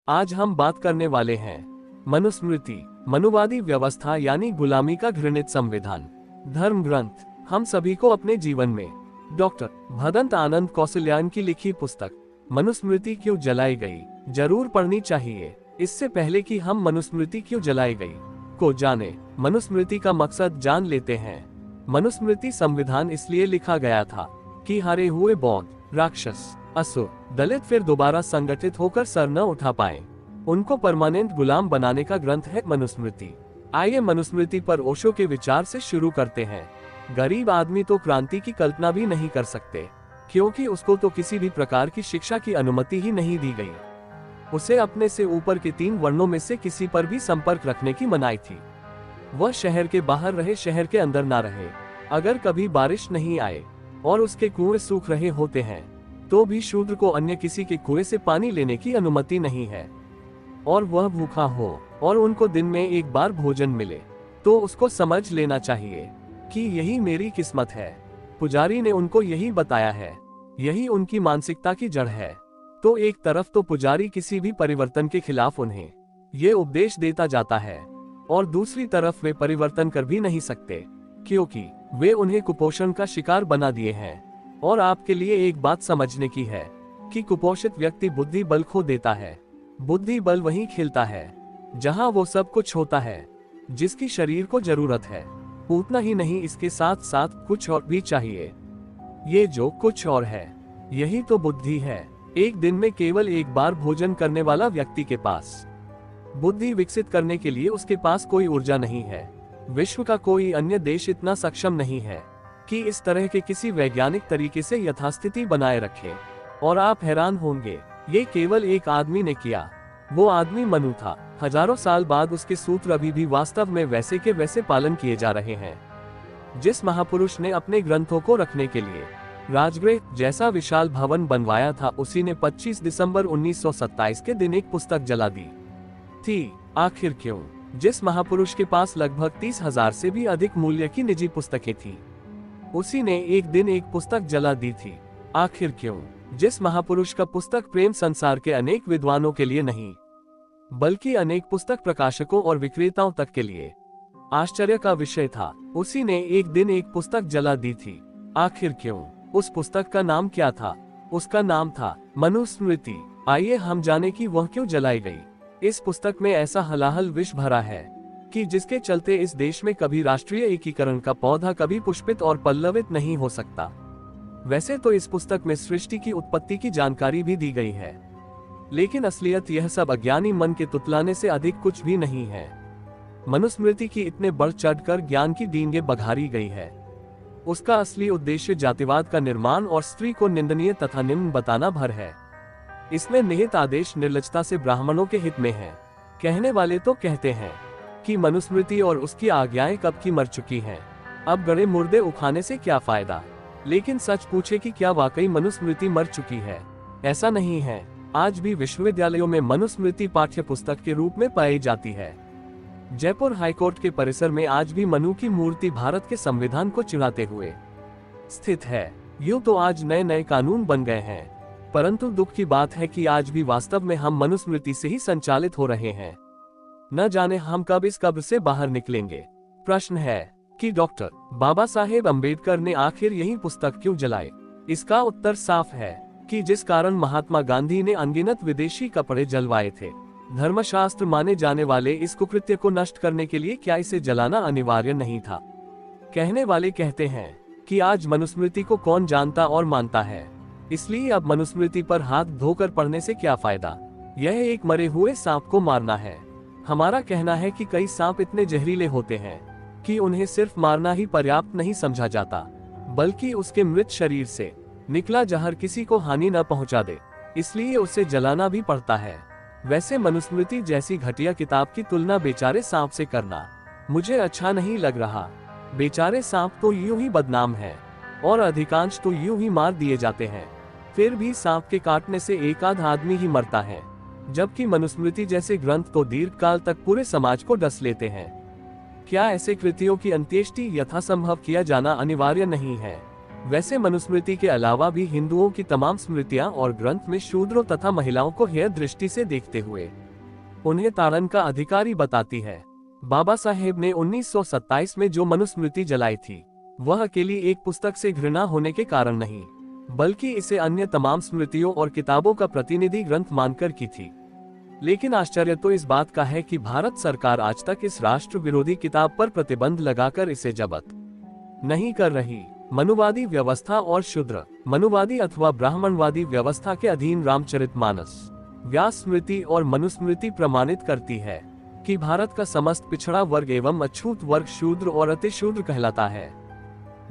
आज हम बात करने वाले हैं मनुस्मृति, मनुवादी व्यवस्था यानी गुलामी का घृणित संविधान, धर्म ग्रंथ। हम सभी को अपने जीवन में डॉक्टर भदंत आनंद कौशल्यान की लिखी पुस्तक मनुस्मृति क्यों जलाई गई जरूर पढ़नी चाहिए। इससे पहले कि हम मनुस्मृति क्यों जलाई गई को जाने, मनुस्मृति का मकसद जान लेते हैं। मनुस्मृति संविधान इसलिए लिखा गया था कि हारे हुए बौद्ध, राक्षस, असुर, दलित फिर दोबारा संगठित होकर सर न उठा पाए। उनको परमानेंट गुलाम बनाने का ग्रंथ है मनुस्मृति। आइए मनुस्मृति पर ओशो के विचार से शुरू करते हैं। गरीब आदमी तो क्रांति की कल्पना भी नहीं कर सकते, क्योंकि उसको तो किसी भी प्रकार की शिक्षा की अनुमति ही नहीं दी गई। उसे अपने से ऊपर के 3 वर्णों में से किसी पर भी संपर्क रखने की मनाही थी। वह शहर के बाहर रहे, शहर के अंदर ना रहे। अगर कभी बारिश नहीं आए और उसके कुएं सूख रहे होते हैं तो भी शूद्र को अन्य किसी के कुएं से पानी लेने की अनुमति नहीं है। और वह भूखा हो और उनको दिन में एक बार भोजन मिले तो उसको समझ लेना चाहिए कि यही मेरी किस्मत है। पुजारी ने उनको यही बताया है, यही उनकी मानसिकता की जड़ है। तो एक तरफ तो पुजारी किसी भी परिवर्तन के खिलाफ उन्हें ये उपदेश देता जाता है और दूसरी तरफ वे परिवर्तन कर भी नहीं सकते, क्योंकि वे उन्हें कुपोषण का शिकार बना दिए हैं। और आपके लिए एक बात समझने की है कि कुपोषित व्यक्ति बुद्धि बल खो देता है। बुद्धि बल वहीं खिलता है जहां वो सब कुछ होता है जिसकी शरीर को जरूरत है। उतना ही नहीं, इसके साथ साथ कुछ और भी चाहिए। ये जो कुछ और है यही तो बुद्धि है। एक दिन में केवल एक बार भोजन करने वाला व्यक्ति के पास बुद्धि विकसित करने के लिए उसके पास कोई ऊर्जा नहीं है। विश्व का कोई अन्य देश इतना सक्षम नहीं है कि इस तरह के किसी वैज्ञानिक तरीके से यथास्थिति बनाए रखे। और आप हैरान होंगे, ये केवल एक आदमी ने किया। वो आदमी मनु था। हजारों साल बाद उसके सूत्र अभी भी वास्तव में वैसे के वैसे पालन किए जा रहे हैं। जिस महापुरुष ने अपने ग्रंथों को रखने के लिए राजगृह जैसा विशाल भवन बनवाया था, उसी ने 25 दिसंबर 1927 के दिन एक पुस्तक जला दी थी। आखिर क्यों? जिस महापुरुष के पास लगभग 30,000 से भी अधिक मूल्य की निजी पुस्तकें थी, उसी ने एक दिन एक पुस्तक जला दी थी। आखिर क्यों? जिस महापुरुष का पुस्तक प्रेम संसार के अनेक विद्वानों के लिए नहीं, बल्कि अनेक पुस्तक प्रकाशकों और विक्रेताओं तक के लिए आश्चर्य का विषय था, उसी ने एक दिन एक पुस्तक जला दी थी। आखिर क्यों? उस पुस्तक का नाम क्या था? उसका नाम था मनुस्मृति। आइए हम जाने कि वह क्यों जलाई गई। इस पुस्तक में ऐसा हलाहल विष भरा है कि जिसके चलते इस देश में कभी राष्ट्रीय एकीकरण का पौधा कभी पुष्पित और पल्लवित नहीं हो सकता। वैसे तो इस पुस्तक में सृष्टि की उत्पत्ति की जानकारी भी दी गई है, लेकिन असलियत यह सब अज्ञानी मन के तुतलाने से अधिक कुछ भी नहीं है। मनुस्मृति की इतने बढ़ चढ़कर ज्ञान की डींगे बघारी गई है। उसका असली उद्देश्य जातिवाद का निर्माण और स्त्री को निंदनीय तथा निम्न बताना भर है। इसमें निहित आदेश निर्लजता से ब्राह्मणों के हित में है। कहने वाले तो कहते हैं कि मनुस्मृति और उसकी आज्ञाएं कब की मर चुकी हैं, अब गड़े मुर्दे उखाने से क्या फायदा। लेकिन सच पूछे कि क्या वाकई मनुस्मृति मर चुकी है? ऐसा नहीं है। आज भी विश्वविद्यालयों में मनुस्मृति पाठ्य पुस्तक के रूप में पाई जाती है। जयपुर हाईकोर्ट के परिसर में आज भी मनु की मूर्ति भारत के संविधान को चिढ़ाते हुए स्थित है। यूं तो आज नए नए कानून बन गए हैं, परंतु दुख की बात है कि आज भी वास्तव में हम मनुस्मृति से ही संचालित हो रहे हैं। न जाने हम कब इस कब्र से बाहर निकलेंगे। प्रश्न है कि डॉक्टर बाबा साहेब अम्बेडकर ने आखिर यही पुस्तक क्यों जलाई? इसका उत्तर साफ है कि जिस कारण महात्मा गांधी ने अनगिनत विदेशी कपड़े जलवाए थे। धर्मशास्त्र माने जाने वाले इस कुकृत्य को नष्ट करने के लिए क्या इसे जलाना अनिवार्य नहीं था? कहने वाले कहते हैं कि आज मनुस्मृति को कौन जानता और मानता है, इसलिए अब मनुस्मृति पर हाथ धोकर पढ़ने से क्या फायदा। यह एक मरे हुए सांप को मारना है। हमारा कहना है कि कई सांप इतने जहरीले होते हैं कि उन्हें सिर्फ मारना ही पर्याप्त नहीं समझा जाता, बल्कि उसके मृत शरीर से निकला जहर किसी को हानि न पहुंचा दे, इसलिए उसे जलाना भी पड़ता है। वैसे मनुस्मृति जैसी घटिया किताब की तुलना बेचारे सांप से करना मुझे अच्छा नहीं लग रहा। बेचारे सांप तो यूं ही बदनाम है और अधिकांश तो यूं ही मार दिए जाते हैं। फिर भी सांप के काटने से एक आध आदमी ही मरता है, जबकि मनुस्मृति जैसे ग्रंथ तो दीर्घकाल तक पूरे समाज को डस लेते हैं। क्या ऐसे कृतियों की अंत्येष्टि यथासंभव किया जाना अनिवार्य नहीं है? वैसे मनुस्मृति के अलावा भी हिंदुओं की तमाम स्मृतियां और ग्रंथ में शूद्रों तथा महिलाओं को हेय दृष्टि से देखते हुए उन्हें ताड़न का अधिकारी बताती है। बाबा साहेब ने 1927 में जो मनुस्मृति जलाई थी, वह अकेली एक पुस्तक से घृणा होने के कारण नहीं, बल्कि इसे अन्य तमाम स्मृतियों और किताबों का प्रतिनिधि ग्रंथ मानकर की थी। लेकिन आश्चर्य तो इस बात का है कि भारत सरकार आज तक इस राष्ट्र विरोधी किताब पर प्रतिबंध लगाकर इसे जब्त नहीं कर रही। मनुवादी व्यवस्था और शूद्र मनुवादी अथवा ब्राह्मणवादी व्यवस्था के अधीन रामचरितमानस, व्यास स्मृति और मनुस्मृति प्रमाणित करती है कि भारत का समस्त पिछड़ा वर्ग एवं अछूत वर्ग शूद्र और अति शूद्र कहलाता है।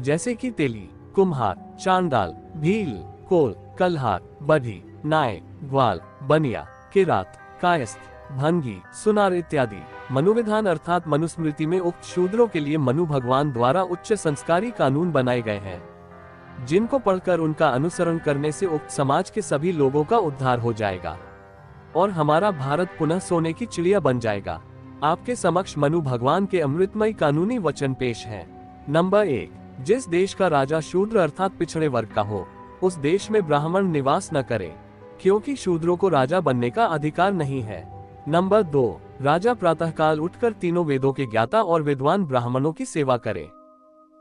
जैसे कि तेली, कुम्हार, चांडाल, भील, कोल, कल्हार, बधी, नाय, ग्वाल, बनिया, किरात, कायस्थ, भंगी, सुनार इत्यादि। मनुविधान अर्थात मनुस्मृति में उक्त शूद्रों के लिए मनु भगवान द्वारा उच्च संस्कारी कानून बनाए गए हैं, जिनको पढ़कर उनका अनुसरण करने से उक्त समाज के सभी लोगों का उद्धार हो जाएगा और हमारा भारत पुनः सोने की चिड़िया बन जाएगा। आपके समक्ष मनु भगवान के अमृतमय कानूनी वचन पेश हैं। नंबर 1, जिस देश का राजा शूद्र अर्थात पिछड़े वर्ग का हो, उस देश में ब्राह्मण निवास न करे, क्योंकि शूद्रों को राजा बनने का अधिकार नहीं है। नंबर 2, राजा प्रातःकाल उठकर तीनों वेदों के ज्ञाता और विद्वान ब्राह्मणों की सेवा करे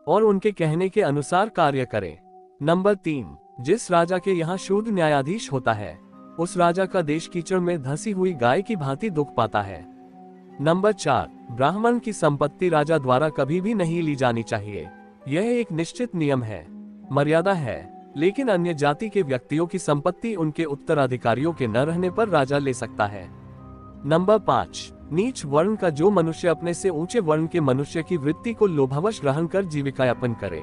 और उनके कहने के अनुसार कार्य करे। नंबर 3, जिस राजा के यहाँ शूद्र न्यायाधीश होता है, उस राजा का देश कीचड़ में धसी हुई गाय की भांति दुख पाता है। नंबर 4, ब्राह्मण की संपत्ति राजा द्वारा कभी भी नहीं ली जानी चाहिए। यह एक निश्चित नियम है, मर्यादा है, लेकिन अन्य जाति के व्यक्तियों की संपत्ति उनके उत्तराधिकारियों के न रहने पर राजा ले सकता है। नंबर 5, नीच वर्ण का जो मनुष्य अपने से ऊंचे वर्ण के मनुष्य की वृत्ति को लोभावश ग्रहण कर जीविका यापन करे,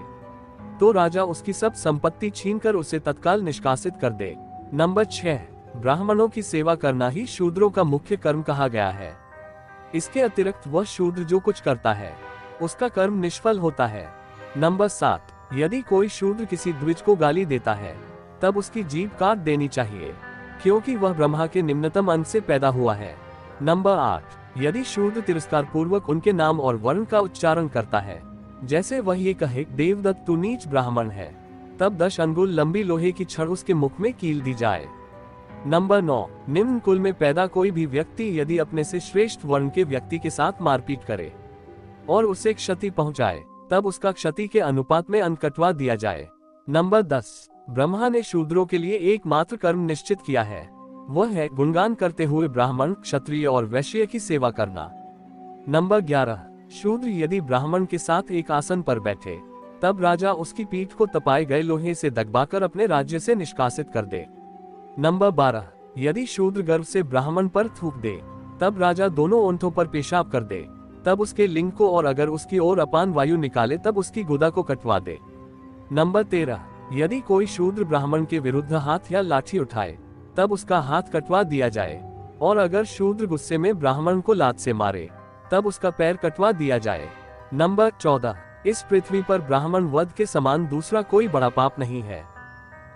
तो राजा उसकी सब संपत्ति छीनकर उसे तत्काल निष्कासित कर दे। नंबर 6, ब्राह्मणों की सेवा करना ही शूद्रों का मुख्य कर्म कहा गया है। इसके अतिरिक्त वह शूद्र जो कुछ करता है, उसका कर्म निष्फल होता है। नंबर 7, यदि कोई शूद्र किसी द्विज को गाली देता है, तब उसकी जीभ काट देनी चाहिए, क्योंकि वह ब्रह्मा के निम्नतम अंश से पैदा हुआ है। नंबर 8, यदि शूद्र तिरस्कार पूर्वक उनके नाम और वर्ण का उच्चारण करता है, जैसे वह ये कहे देवदत्त तू नीच ब्राह्मण है, तब 10 अंगुल लंबी लोहे की छड़ उसके मुख में कील दी जाए। नंबर 9, निम्न कुल में पैदा कोई भी व्यक्ति यदि अपने से श्रेष्ठ वर्ण के व्यक्ति के साथ मारपीट करे और उसे क्षति पहुंचाए, तब उसका क्षति के अनुपात में अन्न कटवा दिया जाए। नंबर 10, ब्रह्मा ने शूद्रों के लिए एकमात्र कर्म निश्चित किया है, वह है गुणगान करते हुए ब्राह्मण, क्षत्रिय और वैश्य की सेवा करना। नंबर 11, शूद्र यदि ब्राह्मण के साथ एक आसन पर बैठे, तब राजा उसकी पीठ को तपाए गए लोहे से दगबाकर अपने राज्य से निष्कासित कर दे। नंबर 12, यदि शूद्र गर्व से ब्राह्मण पर थूक दे, तब राजा दोनों ओंठों पर पेशाब कर दे, तब उसके लिंग को, और अगर उसकी ओर अपान वायु निकाले तब उसकी गुदा को कटवा दे। नंबर 13, यदि कोई शूद्र ब्राह्मण के विरुद्ध हाथ या लाठी उठाए, तब उसका हाथ कटवा दिया जाए, और अगर शूद्र गुस्से में ब्राह्मण को लात से मारे, तब उसका पैर कटवा दिया जाए। नंबर 14, इस पृथ्वी पर ब्राह्मण वध के समान दूसरा कोई बड़ा पाप नहीं है,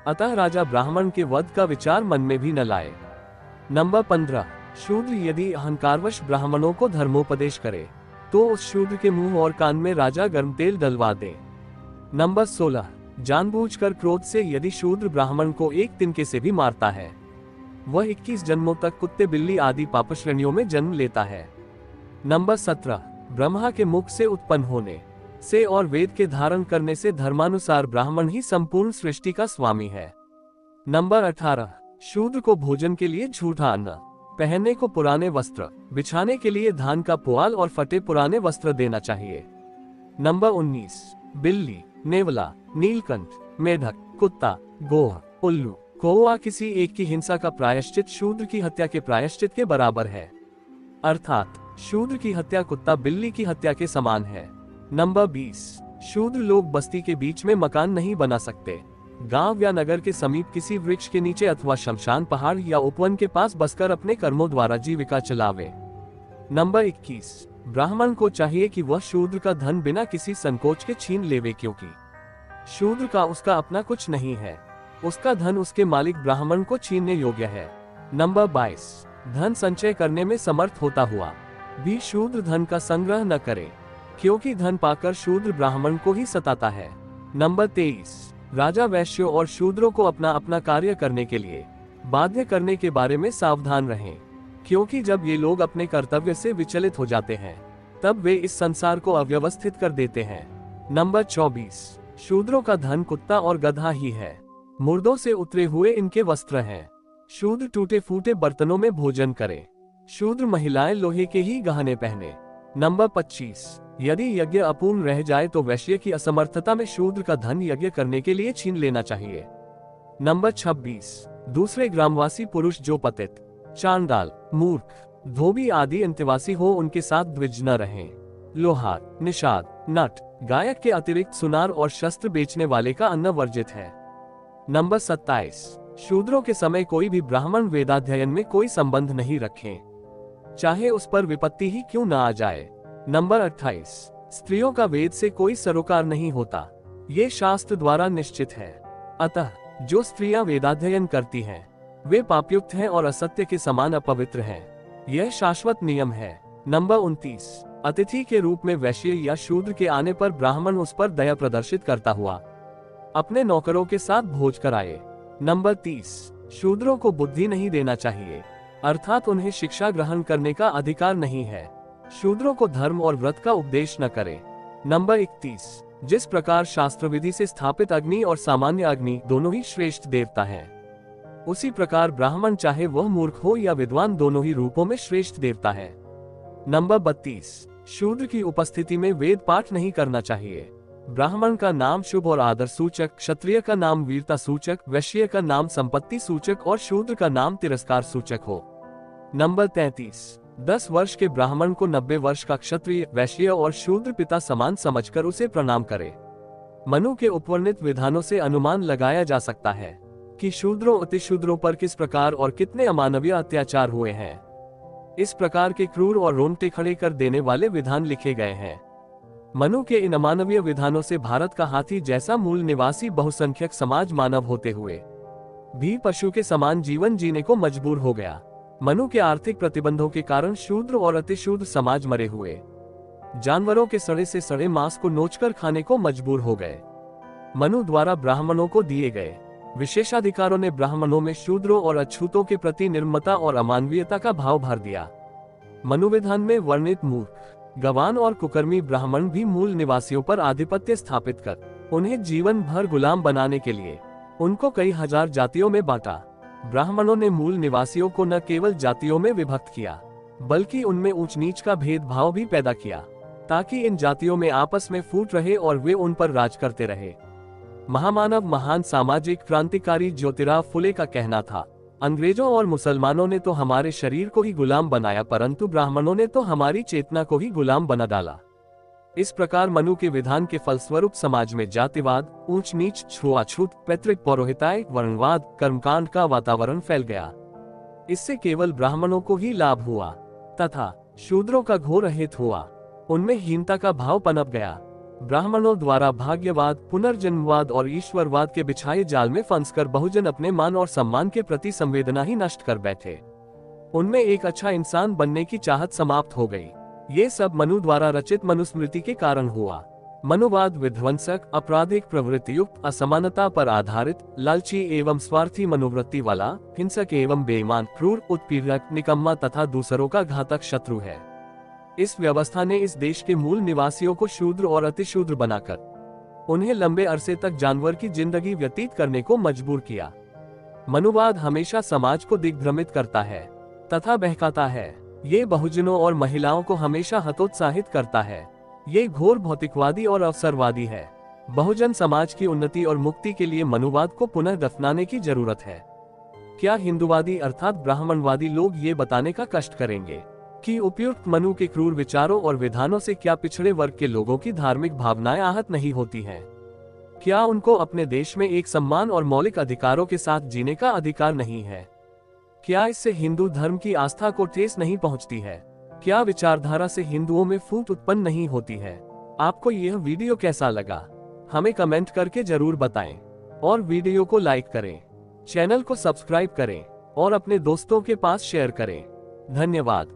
अतः राजा ब्राह्मण के वध का विचार मन में भी न लाए। नंबर 15, शूद्र यदि अहंकारवश ब्राह्मणों को धर्मोपदेश करे, तो उस शूद्र के मुंह और कान में राजा गर्म तेल डलवा दे। नंबर 16, जानबूझकर क्रोध से यदि शूद्र ब्राह्मण को एक तिनके से भी मारता है, वह 21 जन्मों तक कुत्ते, बिल्ली आदि पापश्रेणियों में जन्म लेता है। नंबर 17, ब्रह्मा के मुख से उत्पन्न होने से और वेद के धारण करने से धर्मानुसार ब्राह्मण ही संपूर्ण सृष्टि का स्वामी है। नंबर 18, शूद्र को भोजन के लिए झूठा अन्न, पहनने को पुराने वस्त्र, बिछाने के लिए धान का पुआल और फटे पुराने वस्त्र देना चाहिए। नंबर 19, बिल्ली, नेवला, नीलकंठ, मेढक, कुत्ता, गोह, उल्लू, कौवा किसी एक की हिंसा का प्रायश्चित शूद्र की हत्या के प्रायश्चित के बराबर है, अर्थात शूद्र की हत्या कुत्ता बिल्ली की हत्या के समान है। नंबर 20, शूद्र लोग बस्ती के बीच में मकान नहीं बना सकते, गांव या नगर के समीप किसी वृक्ष के नीचे अथवा शमशान, पहाड़ या उपवन के पास बसकर अपने कर्मों द्वारा जीविका चलावे। नंबर 21, ब्राह्मण को चाहिए कि वह शूद्र का धन बिना किसी संकोच के छीन लेवे, क्योंकि शूद्र का उसका अपना कुछ नहीं है, उसका धन उसके मालिक ब्राह्मण को छीनने योग्य है। नंबर 22, धन संचय करने में समर्थ होता हुआ भी शूद्र धन का संग्रह न करे, क्योंकि धन पाकर शूद्र ब्राह्मण को ही सताता है। नंबर 23, राजा वैश्यों और शूद्रों को अपना अपना कार्य करने के लिए बाध्य करने के बारे में सावधान रहें, क्योंकि जब ये लोग अपने कर्तव्य से विचलित हो जाते हैं तब वे इस संसार को अव्यवस्थित कर देते हैं। नंबर 24, शूद्रों का धन कुत्ता और गधा ही है। मुर्दों से उतरे हुए इनके वस्त्र हैं। शूद्र टूटे फूटे बर्तनों में भोजन करें। शूद्र महिलाएं लोहे के ही गहने पहने। नंबर 25, यदि यज्ञ अपूर्ण रह जाए तो वैश्य की असमर्थता में शूद्र का धन यज्ञ करने के लिए छीन लेना चाहिए। नंबर 26, दूसरे ग्रामवासी पुरुष जो पतित, चांडाल, मूर्ख, धोबी आदि अंतवासी हो उनके साथ द्विज न रहें। लोहार, निषाद, नट, गायक के अतिरिक्त सुनार और शस्त्र बेचने वाले का अन्न वर्जित है। नंबर 27, शूद्रों के समय कोई भी ब्राह्मण वेदाध्ययन में कोई संबंध नहीं रखें, चाहे उस पर विपत्ति ही क्यों न आ जाए। नंबर 28, स्त्रियों का वेद से कोई सरोकार नहीं होता, ये शास्त्र द्वारा निश्चित है। अतः जो स्त्रियां वेदाध्ययन करती हैं वे पापयुक्त हैं और असत्य के समान अपवित्र हैं, यह शाश्वत नियम है। नंबर 29, अतिथि के रूप में वैश्य या शूद्र के आने पर ब्राह्मण उस पर दया प्रदर्शित करता हुआ अपने नौकरों के साथ भोज कराए। नंबर 30, शूद्रों को बुद्धि नहीं देना चाहिए, अर्थात उन्हें शिक्षा ग्रहण करने का अधिकार नहीं है। शूद्रों को धर्म और व्रत का उपदेश न करें। नंबर 31, जिस प्रकार शास्त्र विधि से स्थापित अग्नि और सामान्य अग्नि दोनों ही श्रेष्ठ देवता हैं, उसी प्रकार ब्राह्मण चाहे वह मूर्ख हो या विद्वान दोनों ही रूपों में श्रेष्ठ देवता है। नंबर 32, शूद्र की उपस्थिति में वेद पाठ नहीं करना चाहिए। ब्राह्मण का नाम शुभ और आदर सूचक, क्षत्रिय का नाम वीरता सूचक, वैश्य का नाम संपत्ति सूचक और शूद्र का नाम तिरस्कार सूचक हो। नंबर 33, 10 वर्ष के ब्राह्मण को 90 वर्ष का क्षत्रिय, वैश्य और शूद्र पिता समान समझकर उसे प्रणाम करे। मनु के उपवर्णित विधानों से अनुमान लगाया जा सकता है कि शूद्रों अतिशूद्रों पर किस प्रकार और कितने अमानवीय अत्याचार हुए हैं। इस प्रकार के क्रूर और रोंगटे खड़े कर देने वाले विधान लिखे गए हैं। मनु के इन अमानवीय विधानों से भारत का हाथी जैसा मूल निवासी बहुसंख्यक समाज मानव होते हुए भी पशु के समान जीवन जीने को मजबूर हो गया। मनु के आर्थिक प्रतिबंधों के कारण शूद्र और अतिशूद्र समाज मरे हुए जानवरों के सड़े से सड़े मांस को नोचकर खाने को मजबूर हो गए। मनु द्वारा ब्राह्मणों को दिए गए विशेषाधिकारों ने ब्राह्मणों में शूद्रों और अछूतों के प्रति निर्ममता और अमानवीयता का भाव भर दिया। मनुविधान में वर्णित मूर्ख, गवान और कुकर्मी ब्राह्मण भी मूल निवासियों पर आधिपत्य स्थापित कर उन्हें जीवन भर गुलाम बनाने के लिए उनको कई हजार जातियों में बांटा। ब्राह्मणों ने मूल निवासियों को न केवल जातियों में विभक्त किया बल्कि उनमें ऊंच नीच का भेदभाव भी पैदा किया, ताकि इन जातियों में आपस में फूट रहे और वे उन पर राज करते रहे। महामानव महान सामाजिक क्रांतिकारी ज्योतिराव फुले का कहना था, अंग्रेजों और मुसलमानों ने तो हमारे शरीर को ही गुलाम बनाया, परंतु ब्राह्मणों ने तो हमारी चेतना को ही गुलाम बना डाला। इस प्रकार मनु के विधान के फलस्वरूप समाज में जातिवाद, ऊंच नीच, छुआछूत, पैतृक पौरोहित्य, वर्णवाद, कर्मकांड का वातावरण फैल गया। इससे केवल ब्राह्मणों को ही लाभ हुआ तथा शूद्रों का घोर अहित हुआ। उनमें हीनता का भाव पनप गया। ब्राह्मणों द्वारा भाग्यवाद, पुनर्जन्मवाद और ईश्वरवाद के बिछाए जाल में फंसकर बहुजन अपने मान और सम्मान के प्रति संवेदना ही नष्ट कर बैठे। उनमें एक अच्छा इंसान बनने की चाहत समाप्त हो गई। ये सब मनु द्वारा रचित मनुस्मृति के कारण हुआ। मनुवाद विध्वंसक, आपराधिक प्रवृत्ति युक्त, असमानता पर आधारित, लालची एवं स्वार्थी मनोवृत्ति वाला, हिंसक एवं बेईमान, क्रूर, उत्पीड़क, निकम्मा तथा दूसरों का घातक शत्रु है। इस व्यवस्था ने इस देश के मूल निवासियों को शूद्र और अतिशूद्र बनाकर उन्हें लंबे अरसे तक जानवर की जिंदगी व्यतीत करने को मजबूर किया। मनुवाद हमेशा समाज को दिग्भ्रमित करता है तथा बहकाता है। ये बहुजनों और महिलाओं को हमेशा हतोत्साहित करता है। ये घोर भौतिकवादी और अवसरवादी है। बहुजन समाज की उन्नति और मुक्ति के लिए मनुवाद को पुनः दफनाने की जरूरत है। क्या हिंदुवादी अर्थात ब्राह्मणवादी लोग ये बताने का कष्ट करेंगे कि उपयुक्त मनु के क्रूर विचारों और विधानों से क्या पिछड़े वर्ग के लोगों की धार्मिक भावनाएं आहत नहीं होती हैं? क्या उनको अपने देश में एक सम्मान और मौलिक अधिकारों के साथ जीने का अधिकार नहीं है? क्या इससे हिंदू धर्म की आस्था को ठेस नहीं पहुंचती है? क्या विचारधारा से हिंदुओं में फूट उत्पन्न नहीं होती है? आपको यह वीडियो कैसा लगा हमें कमेंट करके जरूर बताएं और वीडियो को लाइक करें, चैनल को सब्सक्राइब करें और अपने दोस्तों के पास शेयर करें। धन्यवाद।